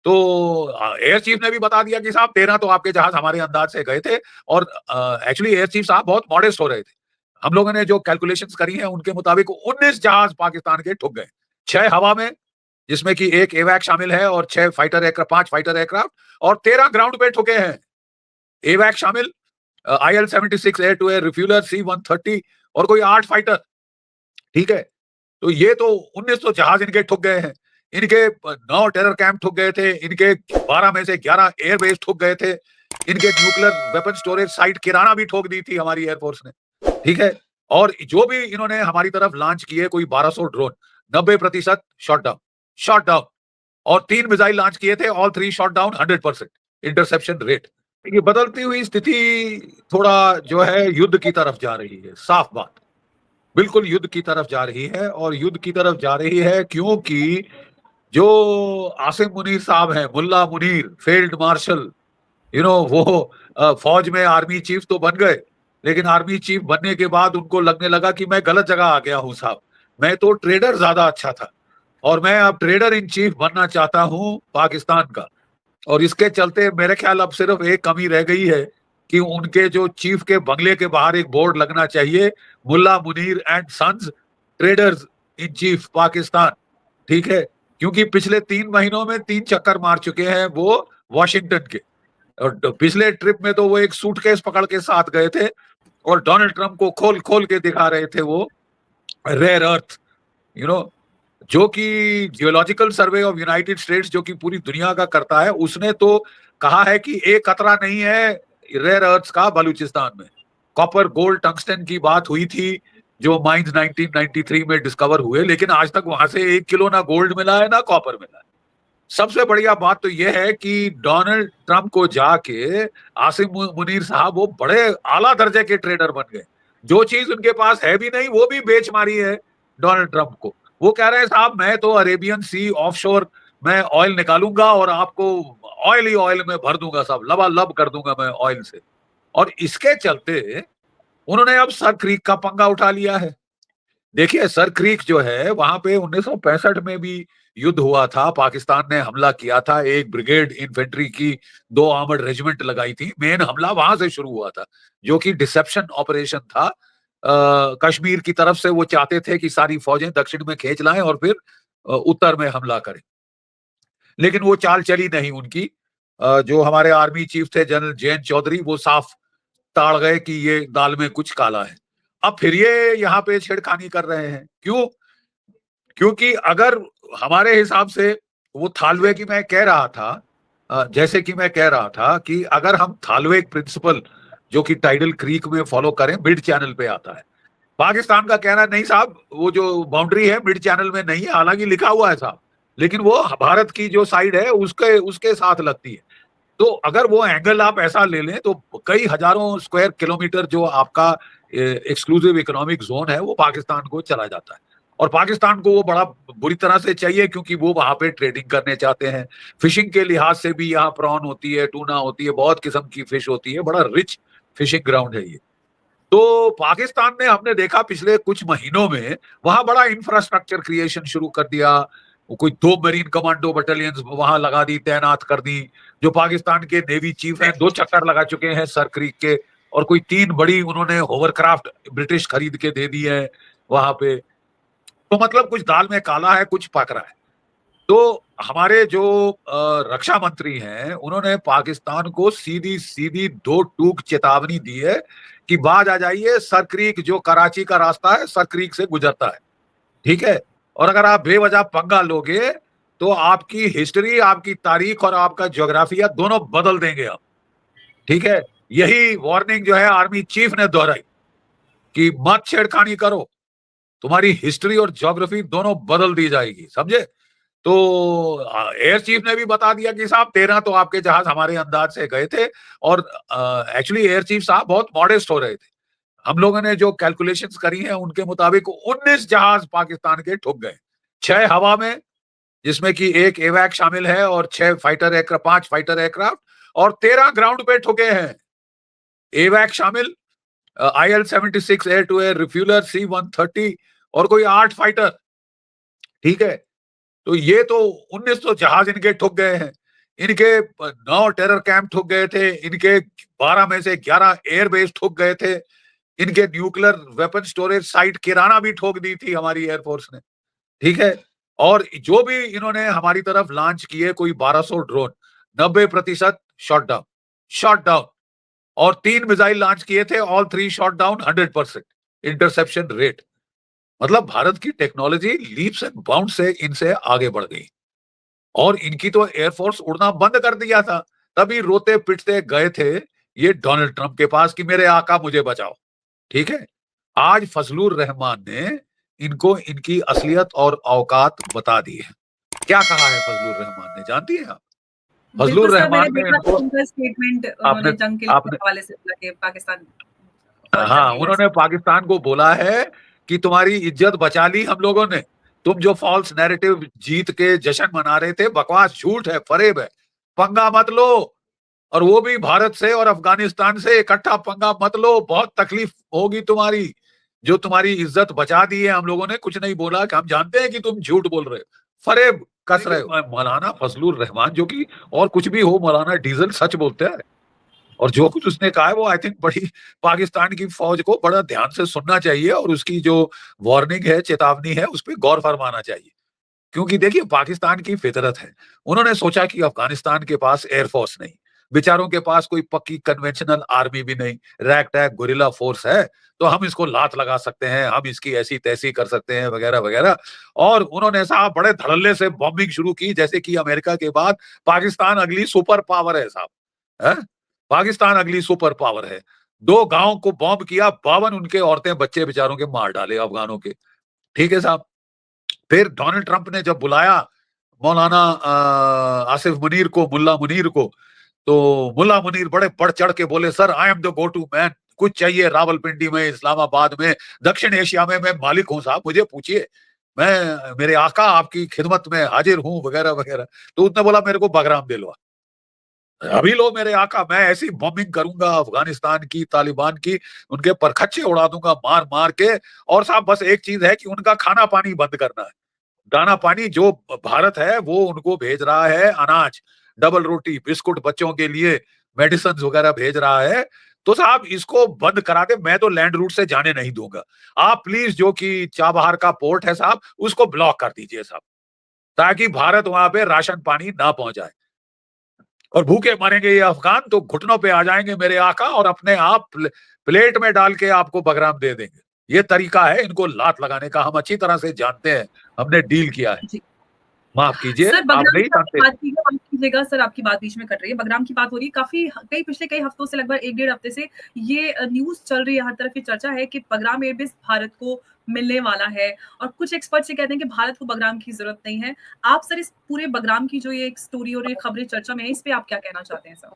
तो air chief ने भी बता दिया कि साहब 13 तो आपके जहाज हमारे अंदाज से गए थे और एक्चुअली एयर चीफ साहब बहुत मॉडेस्ट हो रहे थे। हम लोगों ने जो कैलकुलेशंस करी हैं उनके मुताबिक 19 जहाज पाकिस्तान के ठुक गए। 6 हवा में, जिसमें कि 1 एवैक शामिल है और 6 फाइटर एयरक्राफ्ट 5 फाइटर एयरक्राफ्ट और 13 ग्राउंड पे ठुके हैं। एवैक शामिल, IL-76 air to air refueller, C-130 और कोई 8 फाइटर, ठीक है? तो ये तो 19 तो जहाज इनके ठुक गए हैं। इनके 9 टेरर कैंप ठुक गए थे, इनके 12 में से 11 एयरबेस ठुक गए थे, इनके न्यूक्लियर वेपन स्टोरेज साइट किराना भी ठोक दी थी हमारी एयरफोर्स ने, ठीक है? और जो भी इन्होंने हमारी तरफ लॉन्च किए कोई 1200 ड्रोन, 90% शॉट डाउन और 3 मिसाइल लॉन्च किए थे, all 3 shot down 100% interception rate. ये बदलती हुई स्थिति थोड़ा जो है युद्ध की तरफ जा रही है, साफ बात। बिल्कुल युद्ध की तरफ जा रही है और युद्ध की तरफ जा रही है क्योंकि जो आसिम मुनीर साहब हैं, मुल्ला मुनीर, फील्ड मार्शल, वो फौज में आर्मी चीफ तो बन गए, लेकिन आर्मी चीफ बनने के बाद उनको लगने लगा कि मैं गलत जगह आ गया हूं साहब, मैं तो ट्रेडर ज्यादा अच्छा था और मैं अब ट्रेडर इन चीफ बनना चाहता हूं पाकिस्तान का। और इसके चलते मेरे ख्याल अब सिर्फ एक कमी रह गई है कि उनके जो चीफ के बंगले के बाहर एक बोर्ड लगना चाहिए, Mullah Munir and sons, traders in chief Pakistan, ठीक है? क्योंकि पिछले 3 महीनों में 3 चक्कर मार चुके हैं वो वॉशिंगटन के। और पिछले ट्रिप में तो वो एक सूटकेस पकड़ के साथ गए थे और डोनाल्ड ट्रंप को खोल खोल के दिखा रहे थे वो रेयर अर्थ, यू नो जो कि geological survey of United states जो कि पूरी दुनिया का करता है, उसने तो कहा है कि एक खतरा नहीं है रेयर अर्थ्स का बलूचिस्तान में। कॉपर, गोल्ड, टंगस्टन की बात हुई थी जो माइंस 1993 में डिस्कवर हुए, लेकिन आज तक वहां से 1 किलो ना गोल्ड मिला है ना कॉपर मिला है। सबसे बढ़िया बात तो यह है कि डोनाल्ड ट्रंप को जाके आसिम मुनीर साहब वो बड़े आला दर्जे के ट्रेडर बन गए। जो चीज उनके पास है भी नहीं वो भी बेच मारी है डोनाल्ड ट्रंप को। वो कह रहे हैं साहब मैं तो अरेबियन सी ऑफशोर मैं ऑयल निकालूंगा और आपको ऑयल ही ऑयल में भर दूंगा साहब, लबालब कर दूंगा मैं ऑयल से। और इसके चलते उन्होंने अब सर क्रीक का पंगा उठा लिया है। देखिए सर क्रीक जो है वहां पे 1965 में भी युद्ध हुआ था, पाकिस्तान ने हमला किया था, एक ब्रिगेड इन्फेंट्री की 2 आर्मर्ड रेजिमेंट लगाई थी, मेन हमला वहां से शुरू हुआ था जो कि डिसेप्शन ऑपरेशन था। कश्मीर की तरफ से वो चाहते थे कि सारी फौजें दक्षिण में खींच लाएं और फिर उत्तर में हमला करें, लेकिन वो चाल चली नहीं उनकी। जो हमारे आर्मी चीफ थे जनरल जयंत चौधरी वो साफ ताड़ गए कि ये दाल में कुछ काला है। अब फिर ये यहाँ पे छेड़खानी कर रहे हैं, क्यों? क्योंकि अगर हमारे हिसाब से वो थालवे की मैं कह रहा था, जैसे कि मैं कह रहा था कि अगर हम थालवे प्रिंसिपल जो कि टाइडल क्रीक में फॉलो करें, मिड चैनल पे आता है। पाकिस्तान का कहना नहीं साहब वो जो बाउंड्री है मिड चैनल में नहीं है, हालांकि लिखा हुआ है साहब, लेकिन वो भारत की जो साइड है उसके उसके साथ लगती है। तो अगर वो एंगल आप ऐसा ले लें तो कई हजारों स्क्वायर किलोमीटर जो आपका एक्सक्लूसिव इकोनॉमिक जोन है वो पाकिस्तान को चला जाता है। और पाकिस्तान को वो बड़ा बुरी तरह से चाहिए क्योंकि वो वहां पे ट्रेडिंग करने चाहते हैं। फिशिंग के लिहाज से भी यहाँ प्रॉन होती है, टूना होती है, बहुत किस्म की फिश होती है, बड़ा रिच फिशिंग ग्राउंड है ये। तो पाकिस्तान ने हमने देखा पिछले कुछ महीनों में वहां बड़ा इंफ्रास्ट्रक्चर क्रिएशन शुरू कर दिया। वो कोई 2 मरीन कमांडो बटालियंस वहां लगा दी, तैनात कर दी। जो पाकिस्तान के नेवी चीफ हैं 2 चक्कर लगा चुके हैं सर क्रीक के, और कोई 3 बड़ी उन्होंने होवरक्राफ्ट ब्रिटिश खरीद के दे दी है वहां पे। तो मतलब कुछ दाल में काला है, कुछ पक रहा है। तो हमारे जो रक्षा मंत्री हैं उन्होंने पाकिस्तान को सीधी सीधी 2 टूक चेतावनी दी है कि बाज आ जाइए, सर क्रीक जो कराची का रास्ता है सर क्रीक से गुजरता है, ठीक है? और अगर आप बेवजह पंगा लोगे तो आपकी हिस्ट्री, आपकी तारीख और आपका ज्योग्राफिया दोनों बदल देंगे आप, ठीक है? यही वार्निंग जो है आर्मी चीफ ने दोहराई कि मत छेड़खानी करो, तुम्हारी हिस्ट्री और ज्योग्राफी दोनों बदल दी जाएगी, समझे? तो एयर चीफ ने भी बता दिया कि साहब 13 तो आपके जहाज हमारे अंदाज से गए थे और एक्चुअली एयर चीफ साहब बहुत मॉडेस्ट हो रहे थे। हम लोगों ने जो कैलकुलेशंस करी हैं उनके मुताबिक 19 जहाज पाकिस्तान के ठुक गए। 6 हवा में, जिसमें कि 1 एवैक शामिल है और 6 फाइटर एयरक्राफ्ट 5 फाइटर एयरक्राफ्ट और 13 ग्राउंड पे ठुके हैं। एवैक शामिल, IL-76 air to air refueller, C-130 और कोई 8 फाइटर, ठीक है? तो ये तो 19 तो जहाज इनके ठुक गए हैं। इनके 9 टेरर कैंप ठुक गए थे, इनके 12 में से 11 एयरबेस ठुक गए थे, इनके न्यूक्लियर वेपन स्टोरेज साइट किराना भी ठोक दी थी हमारी एयरफोर्स ने, ठीक है। और जो भी इन्होंने हमारी तरफ लॉन्च किए कोई 1200 ड्रोन, 90% शॉट डाउन। और 3 मिसाइल लॉन्च किए थे, all 3 shot down 100% interception rate. मतलब भारत की टेक्नोलॉजी लीप्स एंड बाउंड से इनसे आगे बढ़ गई। और इनकी तो एयरफोर्स उड़ना बंद कर दिया था, तभी रोते पिटते गए थे ये डोनाल्ड ट्रंप के पास कि मेरे आका मुझे बचाओ, ठीक है। आज फजलुर रहमान ने इनको इनकी असलियत और औकात बता दी है। क्या कहा है फजलुर रहमान ने, जानती हैं आप? बिल्कुल फजलुर सर, मैंने रहमान ने देखा था इनको उनका स्टेटमेंट, आपने उन्होंने जंग के आपने हवाले से बोला कि पाकिस्तान फौज हाँ, जंगेगा उन्होंने इसमें। पाकिस्तान को बोला है कि तुम्हारी इज्जत बचा ली हम लोगों ने। तुम जो फॉल्स नैरेटिव जीत के जश्न मना रहे थे, बकवास, झूठ है, फरेब है। पंगा मत लो, और वो भी भारत से और अफगानिस्तान से इकट्ठा पंगा मत लो, बहुत तकलीफ होगी तुम्हारी। जो तुम्हारी इज्जत बचा दी है हम लोगों ने, कुछ नहीं बोला कि हम जानते हैं कि तुम झूठ बोल रहे हो, फरेब कस रहे हो। मौलाना फजलुर रहमान जो कि और कुछ भी हो, मौलाना डीजल सच बोलते हैं। और जो कुछ उसने कहा है वो आई थिंक बड़ी पाकिस्तान की फौज को बड़ा ध्यान से सुनना चाहिए, और उसकी जो वार्निंग है, चेतावनी है, उस पर गौर फरमाना चाहिए। क्योंकि देखिए पाकिस्तान की फितरत है, उन्होंने सोचा कि अफगानिस्तान के पास एयरफोर्स नहीं, बेचारों के पास कोई पक्की कन्वेंशनल आर्मी भी नहीं, रैग टैग गुरिल्ला फोर्स है, तो हम इसको लात लगा सकते हैं, हम इसकी ऐसी तैसी कर सकते हैं, वगैरह वगैरह। और उन्होंने साहब बड़े धड़ल्ले से बॉम्बिंग शुरू की, जैसे कि अमेरिका के बाद पाकिस्तान अगली सुपर पावर है साहब, है। पाकिस्तान अगली सुपर पावर है। 2 गांव को बॉम्ब किया, 52 उनके औरतें बच्चे बेचारों के मार डाले अफगानों के, ठीक है साहब। फिर डोनाल्ड ट्रंप ने जब बुलाया मौलाना आसिफ मुनीर को, मुल्ला मुनीर को, तो मुल्ला मुनीर बड़े बढ़ चढ़ के बोले, sir I am the go to man, कुछ चाहिए रावलपिंडी में, इस्लामाबाद में, दक्षिण एशिया में मैं मालिक हूं साहब, मुझे पूछिए, मैं, मेरे आका आपकी खिदमत में हाजिर हूं, वगैरह वगैरह। तो उसने बोला मेरे को बगराम दिलवा, अभी लो मेरे आका, मैं ऐसी बॉम्बिंग करूंगा अफगानिस्तान की, तालिबान की, उनके परखच्चे उड़ा दूंगा मार मार के। और साहब बस एक चीज है कि उनका खाना पानी बंद करना है। दाना पानी जो भारत है वो उनको भेज रहा है, अनाज, डबल रोटी, बिस्कुट बच्चों के लिए, मेडिसिन वगैरह भेज रहा है। तो साहब इसको बंद करा दे, मैं तो लैंड रूट से जाने नहीं दूंगा। आप प्लीज जो कि चाबहार का पोर्ट है साहब, उसको ब्लॉक कर दीजिए साहब, ताकि भारत वहां पे राशन पानी ना पहुंचाए। और भूखे मरेंगे ये अफगान, तो घुटनों पे आ जाएंगे मेरे आका, और अपने आप प्लेट में डाल के आपको बगराम दे देंगे। ये तरीका है इनको लात लगाने का, हम अच्छी तरह से जानते हैं, हमने डील किया है। जी। माफ कीजिए, सर आप बगराम नहीं की आपने जानते। बात की है, माफ कीजिएगा सर, आपकी बात बीच में कट रही है। बगराम की बात हो रही है, काफ़ी कई पिछले कई हफ्तों से, लगभग 1 डेढ़ हफ्ते से ये न्यूज़ चल रही है, हर तरफ ये चर्चा है कि बगराम एयरबेस भारत को मिलने वाला है, और कुछ एक्सपर्ट्स ये कहते हैं कि भारत को बगराम की ज़रूरत नहीं है। आप सर इस पूरे बगराम की जो ये एक स्टोरी और ये खबरें चर्चा में है, इस पे आप क्या कहना चाहते हैं सर?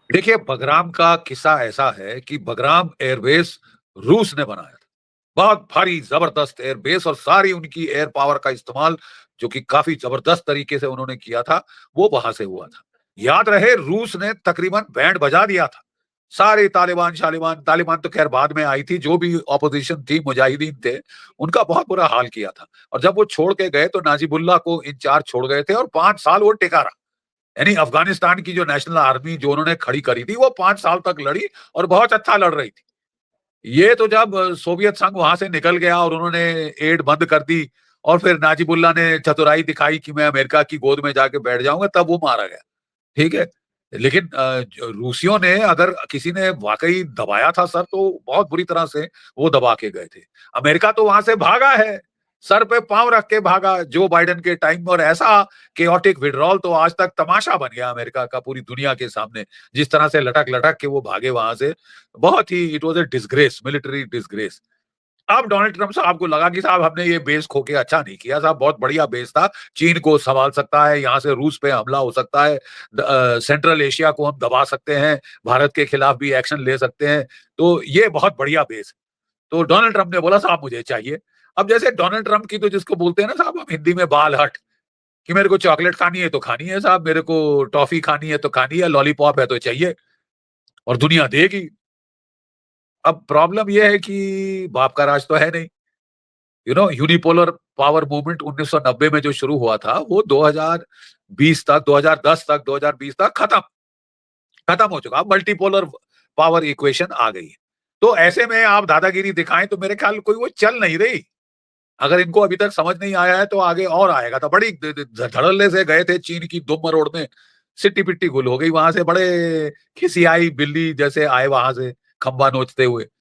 देखिए बगराम का किस्सा ऐसा है कि बगराम एयरबेस रूस ने बनाया था, बहुत भारी जबरदस्त एयरबेस, और सारी उनकी एयर पावर का इस्तेमाल जो कि काफी जबरदस्त तरीके से उन्होंने किया था, वो वहां से हुआ था। याद रहे रूस ने तकरीबन बैंड बजा दिया था। सारे तालिबान शालिबान, तालिबान तो खैर बाद में आई थी, जो भी ऑपोजिशन थी, मुजाहिदीन थे, उनका बहुत बुरा हाल किया था। और जब वो छोड़ के गए तो नाजिबुल्लाह को इंचार्ज छोड़ गए थे, और 5 साल वो टिका रहा। यानी अफगानिस्तान की जो नेशनल आर्मी जो उन्होंने खड़ी करी थी, वो 5 साल तक लड़ी, और बहुत अच्छा लड़ रही थी। ये तो जब सोवियत संघ वहां से निकल गया और उन्होंने एड बंद कर दी, और फिर नाजिबुल्लाह ने चतुराई दिखाई कि मैं अमेरिका की गोद में जाके बैठ जाऊंगा, तब वो मारा गया, ठीक है। लेकिन रूसियों ने, अगर किसी ने वाकई दबाया था सर, तो बहुत बुरी तरह से वो दबा के गए थे। अमेरिका तो वहां से भागा है, सर पे पांव रख के भागा जो बाइडेन के टाइम में, और ऐसा केओटिक विड्रॉल तो आज तक तमाशा बन गया अमेरिका का पूरी दुनिया के सामने, जिस तरह से लटक लटक के वो भागे वहां से। बहुत ही it was a disgrace, military disgrace. अब डोनाल्ड ट्रंप साहब को लगा कि साहब हमने ये बेस खो के अच्छा नहीं किया साहब, बहुत बढ़िया बेस था, चीन को संभाल सकता है, यहाँ से रूस पे हमला हो सकता है, सेंट्रल एशिया को हम दबा सकते हैं, भारत के खिलाफ भी एक्शन ले सकते हैं, तो ये बहुत बढ़िया बेस है। तो डोनाल्ड ट्रंप ने बोला साहब मुझे चाहिए। अब जैसे डोनाल्ड ट्रंप की तो जिसको बोलते हैं ना साहब हम हिंदी में बाल हट, कि मेरे को चॉकलेट खानी है तो खानी है साहब, मेरे को टॉफी खानी है तो खानी है, लॉलीपॉप है तो चाहिए, और दुनिया देगी। अब प्रॉब्लम यह है कि बाप का राज तो है नहीं। यूनिपोलर पावर मूवमेंट 1990 में जो शुरू हुआ था, वो 20 तक, 2010 तक, 2020 तक खत्म हो चुका। अब मल्टीपोलर पावर इक्वेशन आ गई है। तो ऐसे में आप दादागिरी दिखाएं तो मेरे ख्याल कोई वो चल नहीं रही। अगर इनको अभी तक समझ नहीं आया है तो आगे और आएगा। तो बड़ी धड़ल्ले से गए थे चीन की दुम मरोड़ने, सिट्टी पिट्टी गुल हो गई। वहां से बड़े खिसियाई बिल्ली जैसे आए वहां से खंबा नोचते हुए।